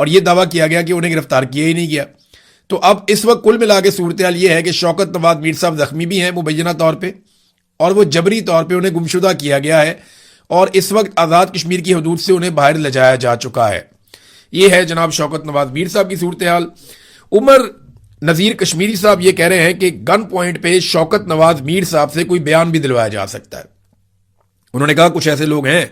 اور یہ دعویٰ کیا گیا کہ انہیں گرفتار کیا ہی نہیں گیا. تو اب اس وقت کل ملا کے صورتحال یہ ہے کہ شوکت نواز میر صاحب زخمی بھی ہیں مبینہ طور پہ, اور وہ جبری طور پہ انہیں گمشدہ کیا گیا ہے, اور اس وقت آزاد کشمیر کی حدود سے انہیں باہر لے جایا جا چکا ہے. یہ ہے جناب شوکت نواز میر صاحب کی صورتحال. عمر نذیر کشمیری صاحب یہ کہہ رہے ہیں کہ گن پوائنٹ پہ شوکت نواز میر صاحب سے کوئی بیان بھی دلوایا جا سکتا ہے. انہوں نے کہا کچھ ایسے لوگ ہیں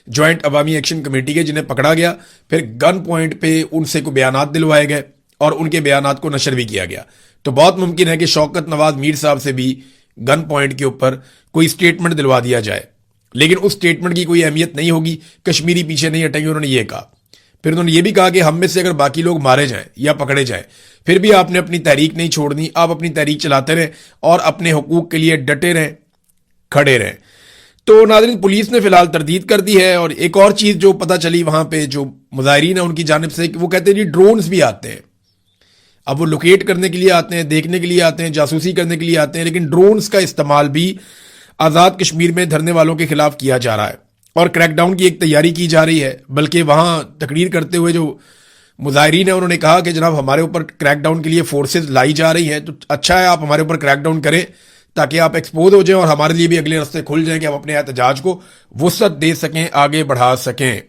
جوائنٹ عوامی ایکشن کمیٹی کے جنہیں پکڑا گیا, پھر گن پوائنٹ پہ ان سے کوئی بیانات دلوائے گئے اور ان کے بیانات کو نشر بھی کیا گیا. تو بہت ممکن ہے کہ شوکت نواز میر صاحب سے بھی گن پوائنٹ کے اوپر کوئی سٹیٹمنٹ دلوا دیا جائے, لیکن اس سٹیٹمنٹ کی کوئی اہمیت نہیں ہوگی. کشمیری پیچھے نہیں ہٹیں گے, انہوں نے یہ کہا. پھر انہوں نے یہ بھی کہا کہ ہم میں سے اگر باقی لوگ مارے جائیں یا پکڑے جائیں پھر بھی آپ نے اپنی تحریک نہیں چھوڑنی, آپ اپنی تحریک چلاتے رہیں اور اپنے حقوق کے لیے ڈٹے رہیں, کھڑے رہیں. تو ناظرین, پولیس نے فی الحال تردید کر دی ہے. اور ایک اور چیز جو پتہ چلی وہاں پہ جو مظاہرین ہیں ان کی جانب سے, کہ وہ کہتے ہیں جی ڈرونز بھی آتے ہیں. اب وہ لوکیٹ کرنے کے لیے آتے ہیں, دیکھنے کے لیے آتے ہیں, جاسوسی کرنے کے لیے آتے ہیں, لیکن ڈرونز کا استعمال بھی آزاد کشمیر میں دھرنے والوں کے خلاف کیا جا رہا ہے اور کریک ڈاؤن کی ایک تیاری کی جا رہی ہے. بلکہ وہاں تقریر کرتے ہوئے جو مظاہرین ہیں انہوں نے کہا کہ جناب ہمارے اوپر کریک ڈاؤن کے لیے فورسز لائی جا رہی ہیں, تو اچھا ہے آپ ہمارے اوپر کریک ڈاؤن کریں تاکہ آپ ایکسپوز ہو جائیں اور ہمارے لیے بھی اگلے راستے کھل جائیں کہ ہم اپنے احتجاج کو وسعت دے سکیں, آگے بڑھا سکیں.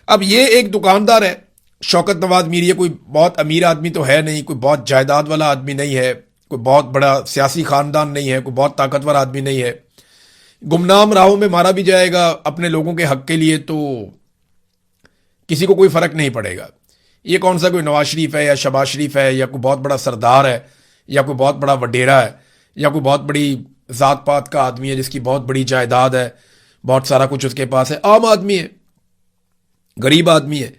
اب یہ ایک دکاندار ہے شوکت نواز میر, یہ کوئی بہت امیر آدمی تو ہے نہیں, کوئی بہت جائیداد والا آدمی نہیں ہے, کوئی بہت بڑا سیاسی خاندان نہیں ہے, کوئی بہت طاقتور آدمی نہیں ہے. گمنام راہوں میں مارا بھی جائے گا اپنے لوگوں کے حق کے لیے تو کسی کو کوئی فرق نہیں پڑے گا. یہ کون سا کوئی نواز شریف ہے یا شہباز شریف ہے یا کوئی بہت بڑا سردار ہے یا کوئی بہت بڑا وڈیرا ہے یا کوئی بہت بڑی ذات پات کا آدمی ہے جس کی بہت بڑی جائیداد ہے, بہت سارا کچھ اس کے پاس ہے. عام آدمی ہے, غریب آدمی ہے,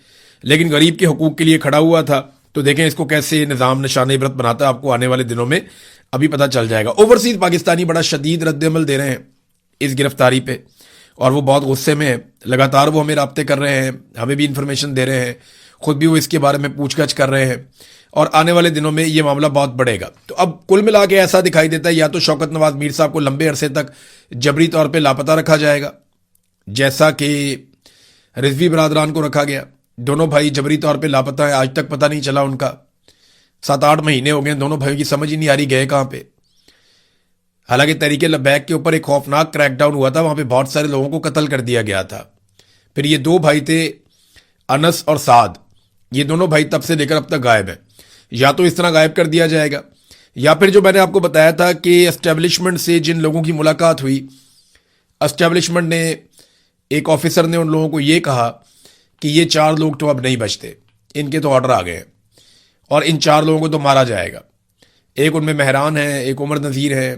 لیکن غریب کے حقوق کے لیے کھڑا ہوا تھا. تو دیکھیں اس کو کیسے نظام نشان عبرت بناتا ہے, آپ کو آنے والے دنوں میں ابھی پتہ چل جائے گا. اوورسیز پاکستانی بڑا شدید رد عمل دے رہے ہیں اس گرفتاری پہ, اور وہ بہت غصے میں ہیں. لگاتار وہ ہمیں رابطے کر رہے ہیں, ہمیں بھی انفارمیشن دے رہے ہیں, خود بھی وہ اس کے بارے میں پوچھ گچھ کر رہے ہیں, اور آنے والے دنوں میں یہ معاملہ بہت بڑھے گا. تو اب کل ملا کے ایسا دکھائی دیتا ہے یا تو شوکت نواز میر صاحب کو لمبے عرصے تک جبری طور پہ لاپتہ رکھا جائے گا جیسا کہ رضوی برادران کو رکھا گیا. دونوں بھائی جبری طور پہ لاپتہ ہیں, آج تک پتہ نہیں چلا ان کا. 7-8 مہینے ہو گئے, دونوں بھائیوں کی سمجھ ہی نہیں آ رہی گئے کہاں پہ. حالانکہ تحریک لبیک کے اوپر ایک خوفناک کریک ڈاؤن ہوا تھا, وہاں پہ بہت سارے لوگوں کو قتل کر دیا گیا تھا. پھر یہ 2 بھائی تھے انس اور سعد, یہ دونوں بھائی تب سے لے کر اب تک غائب ہیں. یا تو اس طرح غائب کر دیا جائے گا, یا پھر جو میں نے آپ کو بتایا تھا کہ اسٹیبلشمنٹ سے جن لوگوں کی ملاقات ہوئی, اسٹیبلشمنٹ نے ایک آفیسر نے ان لوگوں کو یہ کہا کہ یہ 4 لوگ تو اب نہیں بچتے, ان کے تو آرڈر آ گئے ہیں اور ان 4 لوگوں کو تو مارا جائے گا. ایک ان میں مہران ہیں, ایک عمر نذیر ہیں,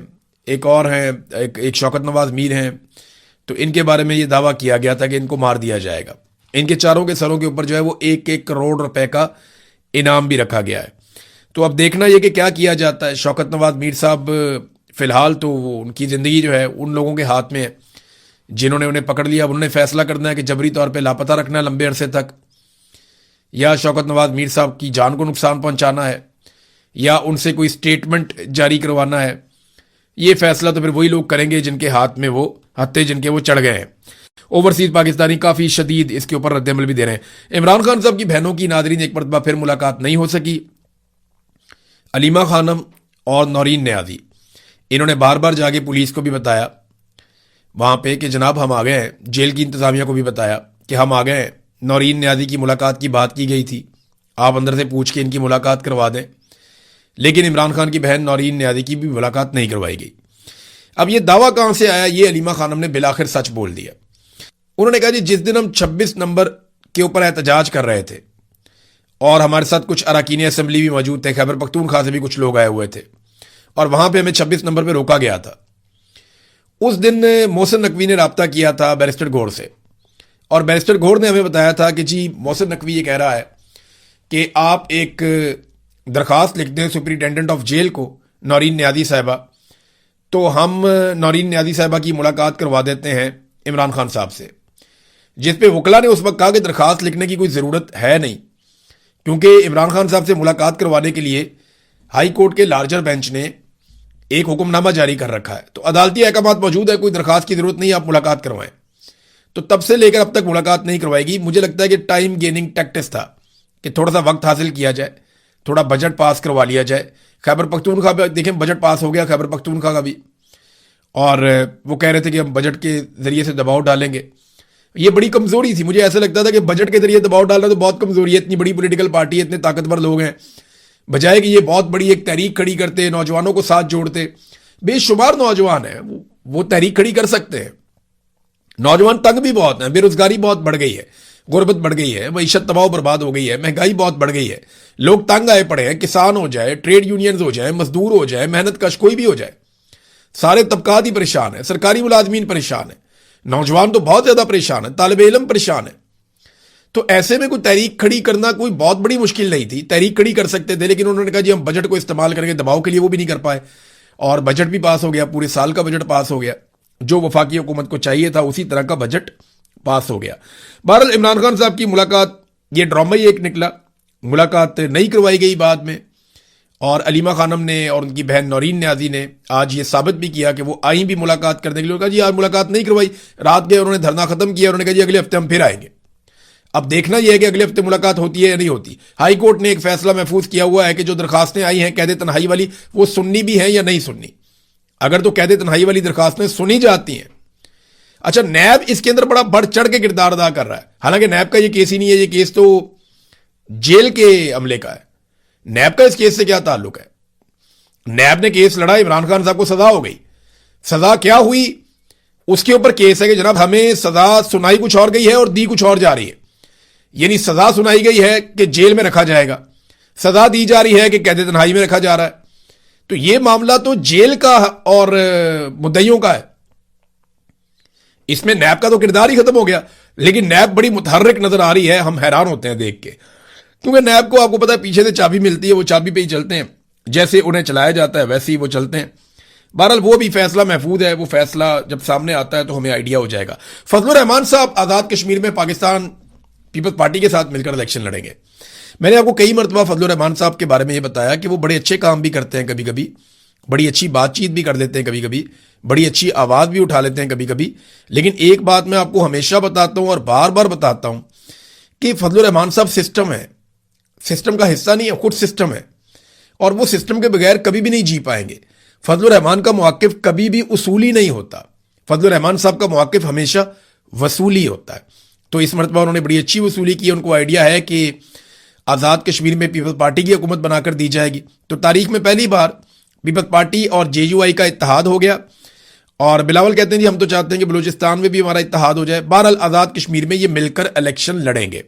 ایک اور ہیں, ایک شوکت نواز میر ہیں. تو ان کے بارے میں یہ دعویٰ کیا گیا تھا کہ ان کو مار دیا جائے گا. ان کے 4 کے سروں کے اوپر جو ہے وہ 1-1 کروڑ روپے کا انعام بھی رکھا گیا ہے. تو اب دیکھنا یہ کہ کیا کیا جاتا ہے. شوکت نواز میر صاحب فی الحال تو وہ ان کی زندگی جو ہے ان لوگوں کے ہاتھ میں ہے جنہوں نے انہیں پکڑ لیا. اب انہوں نے فیصلہ کرنا ہے کہ جبری طور پہ لاپتہ رکھنا ہے لمبے عرصے تک, یا شوکت نواز میر صاحب کی جان کو نقصان پہنچانا ہے, یا ان سے کوئی سٹیٹمنٹ جاری کروانا ہے. یہ فیصلہ تو پھر وہی لوگ کریں گے جن کے ہاتھ میں وہ ہتھے جن کے وہ چڑھ گئے ہیں. اوورسیز پاکستانی کافی شدید اس کے اوپر رد عمل بھی دے رہے ہیں. عمران خان صاحب کی بہنوں کی ناظرین ایک مرتبہ پھر ملاقات نہیں ہو سکی. علیمہ خانم اور نورین نیازی, انہوں نے بار بار جا کے پولیس کو بھی بتایا وہاں پہ کہ جناب ہم آ گئے ہیں, جیل کی انتظامیہ کو بھی بتایا کہ ہم آ گئے ہیں. نورین نیازی کی ملاقات کی بات کی گئی تھی, آپ اندر سے پوچھ کے ان کی ملاقات کروا دیں, لیکن عمران خان کی بہن نورین نیازی کی بھی ملاقات نہیں کروائی گئی. اب یہ دعویٰ کہاں سے آیا؟ یہ علیمہ خانم نے بالآخر سچ بول دیا. انہوں نے کہا جی جس دن ہم 26 نمبر کے اوپر احتجاج کر رہے تھے اور ہمارے ساتھ کچھ اراکین اسمبلی بھی موجود تھے, خیبر پختونخوا سے بھی کچھ لوگ آئے ہوئے تھے, اور وہاں پہ ہمیں 26 نمبر پہ روکا گیا تھا. اس دن محسن نقوی نے رابطہ کیا تھا بیرسٹر گور سے, اور بیرسٹر گور نے ہمیں بتایا تھا کہ جی محسن نقوی یہ کہہ رہا ہے کہ آپ ایک درخواست لکھ دیں سپرنٹینڈنٹ آف جیل کو, نورین نیازی صاحبہ, تو ہم نورین نیازی صاحبہ کی ملاقات کروا دیتے ہیں عمران خان صاحب سے. جس پہ وکلا نے اس وقت کہا کہ درخواست لکھنے کی کوئی ضرورت ہے نہیں, کیونکہ عمران خان صاحب سے ملاقات کروانے کے لیے ہائی کورٹ کے لارجر بینچ نے ایک حکم نامہ جاری کر رکھا ہے, تو عدالتی احکامات موجود ہے, کوئی درخواست کی ضرورت نہیں, آپ ملاقات کروائیں. تو تب سے لے کر اب تک ملاقات نہیں کروائی گی. مجھے لگتا ہے کہ ٹائم گیننگ ٹیکٹس تھا کہ تھوڑا سا وقت حاصل کیا جائے, تھوڑا بجٹ پاس کروا لیا جائے. خیبر پختونخوا پہ دیکھیں بجٹ پاس ہو گیا خیبر پختونخوا کا بھی, اور وہ کہہ رہے تھے کہ ہم بجٹ کے ذریعے سے دباؤ ڈالیں گے. یہ بڑی کمزوری تھی, مجھے ایسا لگتا تھا کہ بجٹ کے ذریعے دباؤ ڈالنا تو بہت کمزوری ہے, اتنی بڑی پولیٹیکل پارٹی ہے, اتنے طاقتور لوگ ہیں, بجائے کہ یہ بہت بڑی ایک تحریک کھڑی کرتے, نوجوانوں کو ساتھ جوڑتے. بے شمار نوجوان ہیں, وہ تحریک کھڑی کر سکتے ہیں. نوجوان تنگ بھی بہت ہیں, بے روزگاری بہت بڑھ گئی ہے, غربت بڑھ گئی ہے, معیشت تباہ و برباد ہو گئی ہے, مہنگائی بہت بڑھ گئی ہے, لوگ تنگ آئے پڑے ہیں, کسان ہو جائے, ٹریڈ یونینز ہو جائے, مزدور ہو جائے, محنت کش کوئی بھی ہو جائے, سارے طبقات ہی پریشان ہیں, سرکاری ملازمین پریشان ہیں, نوجوان تو بہت زیادہ پریشان ہیں, طالب علم پریشان ہیں. تو ایسے میں کوئی تحریک کھڑی کرنا کوئی بہت بڑی مشکل نہیں تھی, تحریک کھڑی کر سکتے تھے, لیکن انہوں نے کہا جی ہم بجٹ کو استعمال کریں گے دباؤ کے لیے, وہ بھی نہیں کر پائے, اور بجٹ بھی پاس ہو گیا, پورے سال کا بجٹ پاس ہو گیا, جو وفاقی حکومت کو چاہیے تھا اسی طرح کا بجٹ پاس ہو گیا. بہرحال عمران خان صاحب کی ملاقات یہ ڈرامہ ہی ایک نکلا, ملاقات نہیں کروائی گئی بعد میں, اور علیمہ خانم نے اور ان کی بہن نورین نیازی نے آج یہ ثابت بھی کیا کہ وہ آئیں بھی ملاقات کرنے کے لیے. کہا جی آج ملاقات نہیں کروائی, رات گئے انہوں نے دھرنا ختم کیا, انہوں نے کہا جی اگلے ہفتے ہم پھر آئیں گے. اب دیکھنا یہ ہے کہ اگلے ہفتے ملاقات ہوتی ہے یا نہیں ہوتی. ہائی کورٹ نے ایک فیصلہ محفوظ کیا ہوا ہے کہ جو درخواستیں آئی ہیں قید تنہائی والی, وہ سننی بھی ہیں یا نہیں سننی. اگر تو قید تنہائی والی درخواستیں سنی جاتی ہیں, اچھا نیب اس کے اندر بڑا بڑھ چڑھ کے کردار ادا کر رہا ہے, حالانکہ نیب کا یہ کیس ہی نہیں ہے, یہ کیس تو جیل کے عملے کا ہے. نیب کا اس کیس سے کیا تعلق ہے؟ نیب نے کیس لڑا, عمران خان صاحب کو سزا ہو گئی, سزا کیا ہوئی اس کے اوپر کیس ہے کہ جناب ہمیں سزا سنائی کچھ اور گئی ہے اور دی کچھ اور جا رہی ہے. یعنی سزا سنائی گئی ہے کہ جیل میں رکھا جائے گا, سزا دی جا رہی ہے کہ قید تنہائی میں رکھا جا رہا ہے. تو یہ معاملہ تو جیل کا اور مدعیوں کا ہے, اس میں نیب کا تو کردار ہی ختم ہو گیا. لیکن نیب بڑی متحرک نظر آ رہی ہے, ہم حیران ہوتے ہیں دیکھ کے, کیونکہ نیب کو آپ کو پتا ہے پیچھے سے چابی ملتی ہے, وہ چابی پہ ہی چلتے ہیں, جیسے انہیں چلایا جاتا ہے ویسے ہی وہ چلتے ہیں. بہرحال وہ بھی فیصلہ محفوظ ہے, وہ فیصلہ جب سامنے آتا ہے تو ہمیں آئیڈیا ہو جائے گا. فضل الرحمان صاحب آزاد کشمیر میں پاکستان پیپلز پارٹی کے ساتھ مل کر الیکشن لڑیں گے. میں نے آپ کو کئی مرتبہ فضل الرحمان صاحب کے بارے میں یہ بتایا کہ وہ بڑے اچھے کام بھی کرتے ہیں, کبھی کبھی بڑی اچھی بات چیت بھی کر لیتے ہیں, کبھی کبھی بڑی اچھی آواز بھی اٹھا لیتے ہیں کبھی کبھی. لیکن ایک بات میں آپ کو ہمیشہ بتاتا ہوں اور بار بار بتاتا ہوں کہ فضل الرحمان صاحب سسٹم ہے, سسٹم کا حصہ نہیں ہے, خود سسٹم ہے, اور وہ سسٹم کے بغیر کبھی بھی نہیں جی پائیں گے. فضل الرحمان کا موقف کبھی بھی اصولی نہیں ہوتا, فضل الرحمان صاحب کا موقف ہمیشہ وصولی ہوتا ہے. تو اس مرتبہ انہوں نے بڑی اچھی وصولی کی, ان کو آئیڈیا ہے کہ آزاد کشمیر میں پیپلز پارٹی کی حکومت بنا کر دی جائے گی. تو تاریخ میں پہلی بار پیپلز پارٹی اور جے یو آئی کا اتحاد ہو گیا, اور بلاول کہتے ہیں جی ہم تو چاہتے ہیں کہ بلوچستان میں بھی ہمارا اتحاد ہو جائے. بہرحال آزاد کشمیر میں یہ مل کر الیکشن لڑیں گے.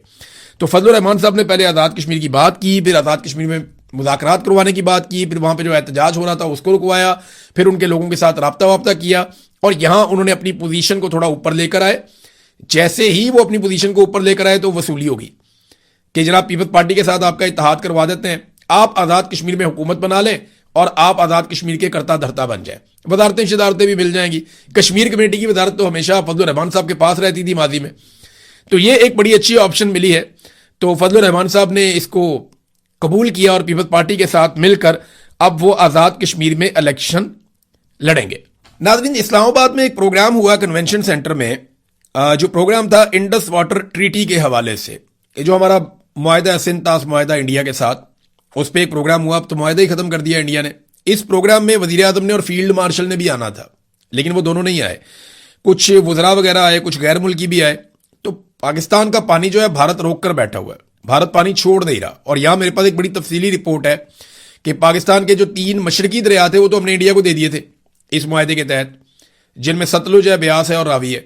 تو فضل الرحمان صاحب نے پہلے آزاد کشمیر کی بات کی, پھر آزاد کشمیر میں مذاکرات کروانے کی بات کی, پھر وہاں پہ جو احتجاج ہو رہا تھا اس کو رکوایا, پھر ان کے لوگوں کے ساتھ رابطہ کیا, اور یہاں انہوں نے اپنی پوزیشن کو تھوڑا اوپر لے کر آئے. جیسے ہی وہ اپنی پوزیشن کو اوپر لے کر آئے تو وصولی ہوگی کہ جناب پیپلز پارٹی کے ساتھ آپ کا اتحاد کروا دیتے ہیں, آپ آزاد کشمیر میں حکومت بنا لیں اور آپ آزاد کشمیر کے کرتا دھرتا بن جائیں, وزارتیں شدارتیں بھی مل جائیں گی. کشمیر کمیٹی کی وزارت تو ہمیشہ فضل الرحمان صاحب کے پاس رہتی تھی ماضی میں, تو یہ ایک بڑی اچھی آپشن ملی ہے. تو فضل الرحمان صاحب نے اس کو قبول کیا اور پیپلز پارٹی کے ساتھ مل کر اب وہ آزاد کشمیر میں الیکشن لڑیں گے. ناظرین, اسلام آباد میں ایک پروگرام ہوا کنونشن سینٹر میں, جو پروگرام تھا انڈس واٹر ٹریٹی کے حوالے سے, جو ہمارا معاہدہ سندھ طاس معاہدہ انڈیا کے ساتھ, اس پہ ایک پروگرام ہوا. اب تو معاہدہ ہی ختم کر دیا انڈیا نے. اس پروگرام میں وزیر اعظم نے اور فیلڈ مارشل نے بھی آنا تھا, لیکن وہ دونوں نہیں آئے. کچھ وزراء وغیرہ آئے, کچھ غیر ملکی بھی آئے. تو پاکستان کا پانی جو ہے بھارت روک کر بیٹھا ہوا ہے, بھارت پانی چھوڑ نہیں رہا. اور یہاں میرے پاس ایک بڑی تفصیلی رپورٹ ہے کہ پاکستان کے جو 3 مشرقی دریا تھے وہ تو ہم نے انڈیا کو دے دیے تھے اس معاہدے کے تحت, جن میں ستلج ہے, بیاس ہے اور راوی ہے.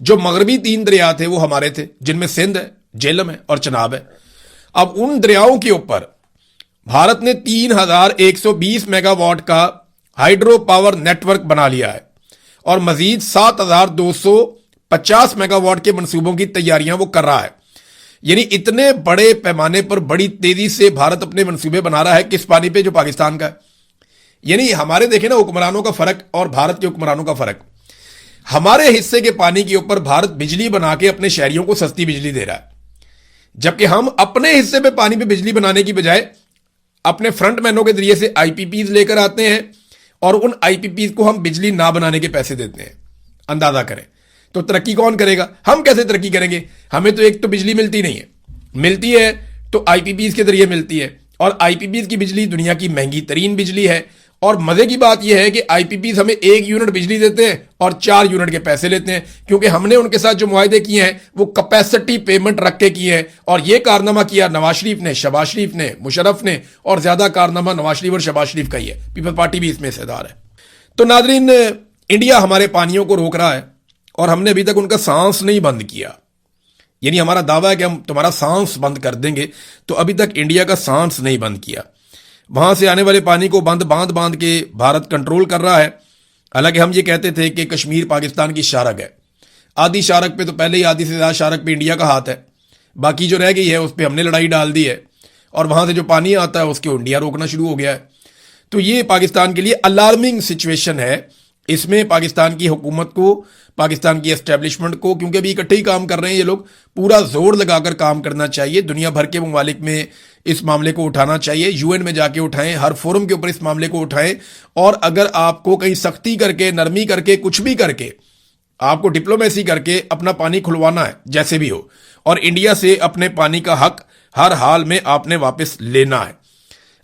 جو مغربی 3 دریا تھے وہ ہمارے تھے, جن میں سندھ ہے, جہلم ہے اور چناب ہے. اب ان دریاؤں کے اوپر بھارت نے 3120 میگا واٹ کا ہائیڈرو پاور نیٹ ورک بنا لیا ہے, اور مزید 7250 میگا واٹ کے منصوبوں کی تیاریاں وہ کر رہا ہے. یعنی اتنے بڑے پیمانے پر بڑی تیزی سے بھارت اپنے منصوبے بنا رہا ہے. کس پانی پہ؟ جو پاکستان کا ہے. یعنی ہمارے دیکھیں نا حکمرانوں کا فرق اور بھارت کے حکمرانوں کا فرق. ہمارے حصے کے پانی کے اوپر بھارت بجلی بنا کے اپنے شہریوں کو سستی بجلی دے رہا ہے, جبکہ ہم اپنے حصے پہ پانی پہ بجلی بنانے کی بجائے اپنے فرنٹ مینوں کے ذریعے سے آئی پی پیز لے کر آتے ہیں, اور ان آئی پی پیز کو ہم بجلی نہ بنانے کے پیسے دیتے ہیں. اندازہ کریں تو ترقی کون کرے گا؟ ہم کیسے ترقی کریں گے؟ ہمیں تو ایک تو بجلی ملتی نہیں ہے, ملتی ہے تو آئی پی پیز کے ذریعے ملتی ہے، اور آئی پی پیز کی بجلی دنیا کی مہنگی ترین بجلی ہے. اور مزے کی بات یہ ہے کہ آئی پی پیز ہمیں 1 یونٹ بجلی دیتے ہیں اور 4 یونٹ کے پیسے لیتے ہیں، کیونکہ ہم نے ان کے ساتھ جو معاہدے کیے ہیں وہ کیپیسٹی پیمنٹ رکھ کے کیے ہیں. اور یہ کارنامہ کیا نواز شریف نے، شہباز شریف نے، مشرف نے، اور زیادہ کارنامہ نواز شریف اور شہباز شریف کا ہی ہے. پیپل پارٹی بھی اس میں حصہ دار ہے. تو ناظرین، انڈیا ہمارے پانیوں کو روک رہا ہے اور ہم نے ابھی تک ان کا سانس نہیں بند کیا. یعنی ہمارا دعویٰ ہے کہ ہم تمہارا سانس بند کر دیں گے، تو ابھی تک انڈیا کا سانس نہیں بند کیا. وہاں سے آنے والے پانی کو باندھ کے بھارت کنٹرول کر رہا ہے. حالانکہ ہم یہ کہتے تھے کہ کشمیر پاکستان کی شارک ہے. آدھی شارک پہ تو پہلے ہی آدھی سے زیادہ شارک پہ انڈیا کا ہاتھ ہے، باقی جو رہ گئی ہے اس پہ ہم نے لڑائی ڈال دی ہے، اور وہاں سے جو پانی آتا ہے اس کو انڈیا روکنا شروع ہو گیا ہے. تو یہ پاکستان کے لیے الارمنگ سچویشن ہے. اس میں پاکستان کی حکومت کو، پاکستان کی اسٹیبلشمنٹ کو، کیونکہ ابھی اکٹھے ہی کام کر رہے ہیں یہ لوگ، پورا زور لگا کر کام کرنا چاہیے. دنیا بھر کے ممالک میں اس معاملے کو اٹھانا چاہیے. یو این میں جا کے اٹھائیں، ہر فورم کے اوپر اس معاملے کو اٹھائیں. اور اگر آپ کو کہیں سختی کر کے، نرمی کر کے، کچھ بھی کر کے، آپ کو ڈپلومیسی کر کے اپنا پانی کھلوانا ہے جیسے بھی ہو، اور انڈیا سے اپنے پانی کا حق ہر حال میں آپ نے واپس لینا ہے.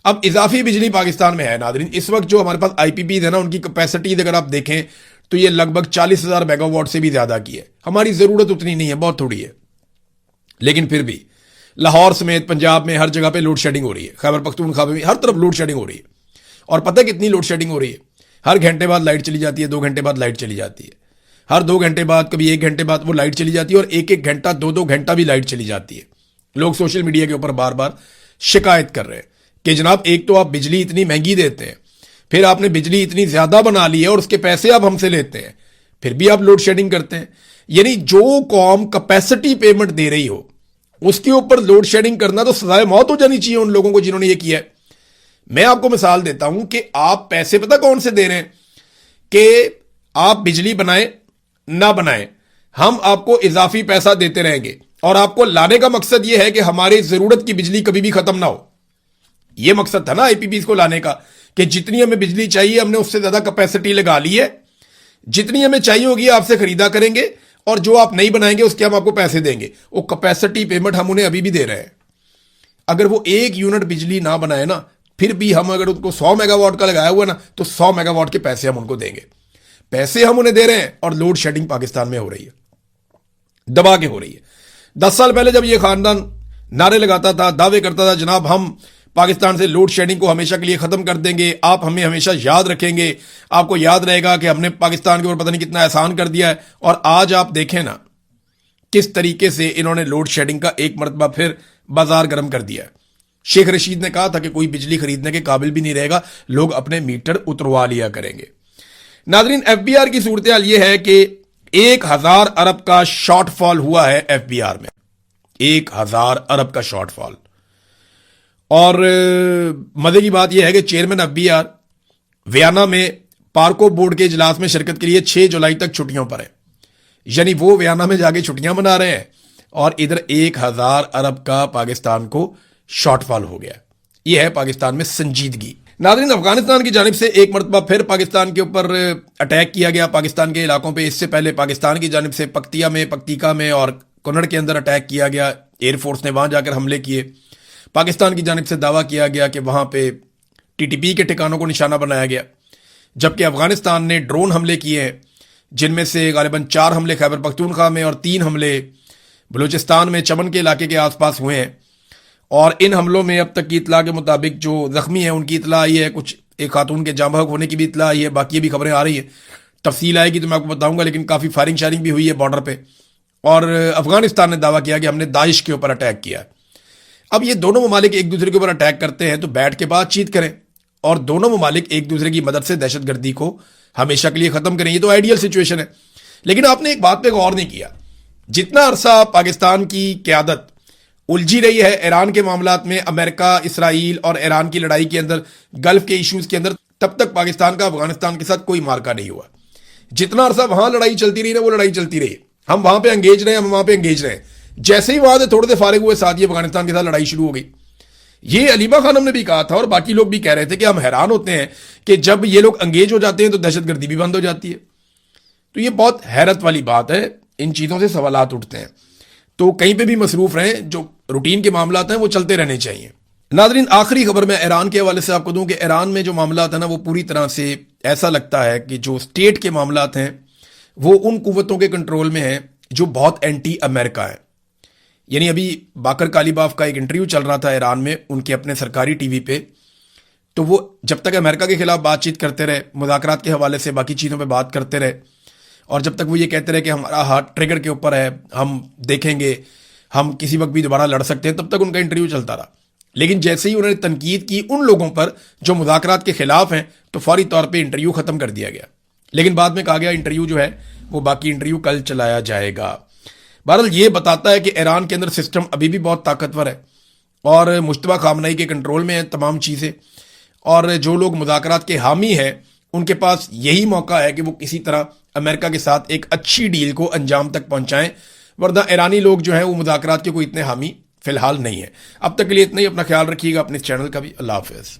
اب اضافی بجلی پاکستان میں ہے ناظرین. اس وقت جو ہمارے پاس آئی پی پیز ہے نا، ان کی کیپیسٹی اگر آپ دیکھیں تو یہ لگ بھگ 40,000 میگا واٹ سے بھی زیادہ کی ہے. ہماری ضرورت اتنی نہیں ہے، بہت تھوڑی ہے. لیکن پھر بھی لاہور سمیت پنجاب میں ہر جگہ پہ لوڈ شیڈنگ ہو رہی ہے. خیبر پختونخوا میں ہر طرف لوڈ شیڈنگ ہو رہی ہے. اور پتہ کتنی لوڈ شیڈنگ ہو رہی ہے؟ ہر گھنٹے بعد لائٹ چلی جاتی ہے، 2 گھنٹے بعد لائٹ چلی جاتی ہے، ہر 2 گھنٹے بعد، کبھی 1 گھنٹے بعد وہ لائٹ چلی جاتی ہے، اور 1 گھنٹہ 2 گھنٹہ بھی لائٹ چلی جاتی ہے. لوگ سوشل میڈیا کے اوپر بار بار شکایت کر رہے ہیں کہ جناب ایک تو آپ بجلی اتنی مہنگی دیتے ہیں، پھر آپ نے بجلی اتنی زیادہ بنا لی ہے اور اس کے پیسے آپ ہم سے لیتے ہیں، پھر بھی آپ لوڈ شیڈنگ کرتے ہیں. یعنی جو قوم کیپیسٹی پیمنٹ دے رہی ہو اس کے اوپر لوڈ شیڈنگ کرنا تو سزائے موت ہو جانی چاہیے ان لوگوں کو جنہوں نے یہ کیا ہے. میں آپ کو مثال دیتا ہوں کہ آپ پیسے پتہ کون سے دے رہے ہیں کہ آپ بجلی بنائیں نہ بنائیں، ہم آپ کو اضافی پیسہ دیتے رہیں گے، اور آپ کو لانے کا مقصد یہ ہے کہ ہماری ضرورت کی بجلی کبھی بھی ختم نہ ہو. یہ مقصد تھا نا آئی پی پیز کو لانے کا، کہ جتنی ہمیں بجلی چاہیے ہم نے اس سے زیادہ کیپیسٹی لگا لی ہے، جتنی ہمیں چاہیے ہوگی آپ سے خریدا کریں گے، اور جو آپ نہیں بنائیں گے اس کے ہم آپ کو پیسے دیں گے. وہ کیپیسٹی پیمنٹ ہم انہیں ابھی بھی دے رہے ہیں. اگر وہ 1 یونٹ بجلی نہ بنائے نا، پھر بھی ہم اگر ان کو 100 میگا واٹ کا لگایا ہوا نا، تو 100 میگا واٹ کے پیسے ہم ان کو دیں گے. پیسے ہم انہیں دے رہے ہیں، اور لوڈ شیڈنگ پاکستان میں ہو رہی ہے، دبا کے ہو رہی ہے. 10 سال پہلے جب یہ خاندان نعرے لگاتا تھا، دعوے کرتا تھا، جناب ہم پاکستان سے لوڈ شیڈنگ کو ہمیشہ کے لیے ختم کر دیں گے، آپ ہمیں ہمیشہ یاد رکھیں گے، آپ کو یاد رہے گا کہ ہم نے پاکستان کے اوپر پتہ نہیں کتنا احسان کر دیا ہے. اور آج آپ دیکھیں نا کس طریقے سے انہوں نے لوڈ شیڈنگ کا ایک مرتبہ پھر بازار گرم کر دیا ہے. شیخ رشید نے کہا تھا کہ کوئی بجلی خریدنے کے قابل بھی نہیں رہے گا، لوگ اپنے میٹر اتروا لیا کریں گے. ناظرین، ایف بی آر کی صورتحال یہ ہے کہ 1,000 ارب کا شارٹ فال ہوا ہے ایف بی آر میں، 1,000 ارب کا شارٹ فال. اور مزے کی بات یہ ہے کہ chairman F B R Vienna میں پارکو بورڈ کے اجلاس میں شرکت کے لیے 6 جولائی تک چھٹیوں پر ہے. یعنی وہ ویانا میں جا کے چھٹیاں منا رہے ہیں، اور ادھر 1,000 ارب کا پاکستان کو شارٹ فال ہو گیا. یہ ہے پاکستان میں سنجیدگی. ناظرین، افغانستان کی جانب سے ایک مرتبہ پھر پاکستان کے اوپر اٹیک کیا گیا، پاکستان کے علاقوں پہ. اس سے پہلے پاکستان کی جانب سے پکتیکا میں اور کنڑ کے اندر اٹیک کیا گیا. ایئر فورس نے وہاں جا کر حملے کیے. پاکستان کی جانب سے دعویٰ کیا گیا کہ وہاں پہ ٹی ٹی پی کے ٹھکانوں کو نشانہ بنایا گیا، جبکہ افغانستان نے ڈرون حملے کیے ہیں، جن میں سے غالباً 4 حملے خیبر پختونخوا میں اور 3 حملے بلوچستان میں چمن کے علاقے کے آس پاس ہوئے ہیں. اور ان حملوں میں اب تک کی اطلاع کے مطابق جو زخمی ہیں ان کی اطلاع آئی ہے، کچھ ایک خاتون کے جاں بحق ہونے کی بھی اطلاع آئی ہے. باقی بھی خبریں آ رہی ہیں، تفصیل آئے گی تو میں آپ کو بتاؤں گا. لیکن کافی فائرنگ شائرنگ بھی ہوئی ہے بارڈر پہ. اور افغانستان نے دعویٰ کیا کہ ہم نے داعش کے اوپر اٹیک کیا. اب یہ دونوں ممالک ایک دوسرے کے اوپر اٹیک کرتے ہیں تو بیٹھ کے بات چیت کریں، اور دونوں ممالک ایک دوسرے کی مدد سے دہشت گردی کو ہمیشہ کے لیے ختم کریں. یہ تو آئیڈیل سچویشن ہے. لیکن آپ نے ایک بات پہ غور نہیں کیا، جتنا عرصہ پاکستان کی قیادت الجھی رہی ہے ایران کے معاملات میں، امریکہ، اسرائیل اور ایران کی لڑائی کے اندر، گلف کے ایشوز کے اندر، تب تک پاکستان کا افغانستان کے ساتھ کوئی مارکا نہیں ہوا. جتنا عرصہ وہاں لڑائی چلتی رہی نا، وہ لڑائی چلتی رہی. ہم وہاں پہ انگیج رہے، ہم وہاں پہ انگیج رہے. جیسے ہی وہاں سے تھوڑے سے فارغ ہوئے، ساتھ ہی افغانستان کے ساتھ لڑائی شروع ہو گئی. یہ علیمہ خانم نے بھی کہا تھا، اور باقی لوگ بھی کہہ رہے تھے کہ ہم حیران ہوتے ہیں کہ جب یہ لوگ انگیج ہو جاتے ہیں تو دہشت گردی بھی بند ہو جاتی ہے. تو یہ بہت حیرت والی بات ہے، ان چیزوں سے سوالات اٹھتے ہیں. تو کہیں پہ بھی مصروف رہیں, جو روٹین کے معاملات ہیں وہ چلتے رہنے چاہیے. ناظرین, آخری خبر میں ایران کے حوالے سے آپ کو دوں کہ ایران میں جو معاملات ہیں نا وہ پوری طرح سے ایسا لگتا ہے کہ جو اسٹیٹ کے معاملات ہیں وہ ان قوتوں کے کنٹرول میں ہیں جو بہت اینٹی امریکہ ہیں. یعنی ابھی باقر کالیباف کا ایک انٹرویو چل رہا تھا ایران میں ان کے اپنے سرکاری ٹی وی پہ, تو وہ جب تک امریکہ کے خلاف بات چیت کرتے رہے, مذاکرات کے حوالے سے باقی چیزوں پہ بات کرتے رہے, اور جب تک وہ یہ کہتے رہے کہ ہمارا ہاتھ ٹریگر کے اوپر ہے, ہم دیکھیں گے, ہم کسی وقت بھی دوبارہ لڑ سکتے ہیں, تب تک ان کا انٹرویو چلتا رہا. لیکن جیسے ہی انہوں نے تنقید کی ان لوگوں پر جو مذاکرات کے خلاف ہیں, تو فوری طور پہ انٹرویو ختم کر دیا گیا. لیکن بعد میں کہا گیا انٹرویو جو ہے وہ باقی انٹرویو کل چلایا جائے گا. بہرحال یہ بتاتا ہے کہ ایران کے اندر سسٹم ابھی بھی بہت طاقتور ہے اور مجتبیٰ خامنہئی کے کنٹرول میں ہیں تمام چیزیں, اور جو لوگ مذاکرات کے حامی ہیں ان کے پاس یہی موقع ہے کہ وہ کسی طرح امریکہ کے ساتھ ایک اچھی ڈیل کو انجام تک پہنچائیں, ورنہ ایرانی لوگ جو ہیں وہ مذاکرات کے کوئی اتنے حامی فی الحال نہیں ہیں. اب تک کے لیے اتنا ہی. اپنا خیال رکھیے گا, اپنے چینل کا بھی. اللہ حافظ.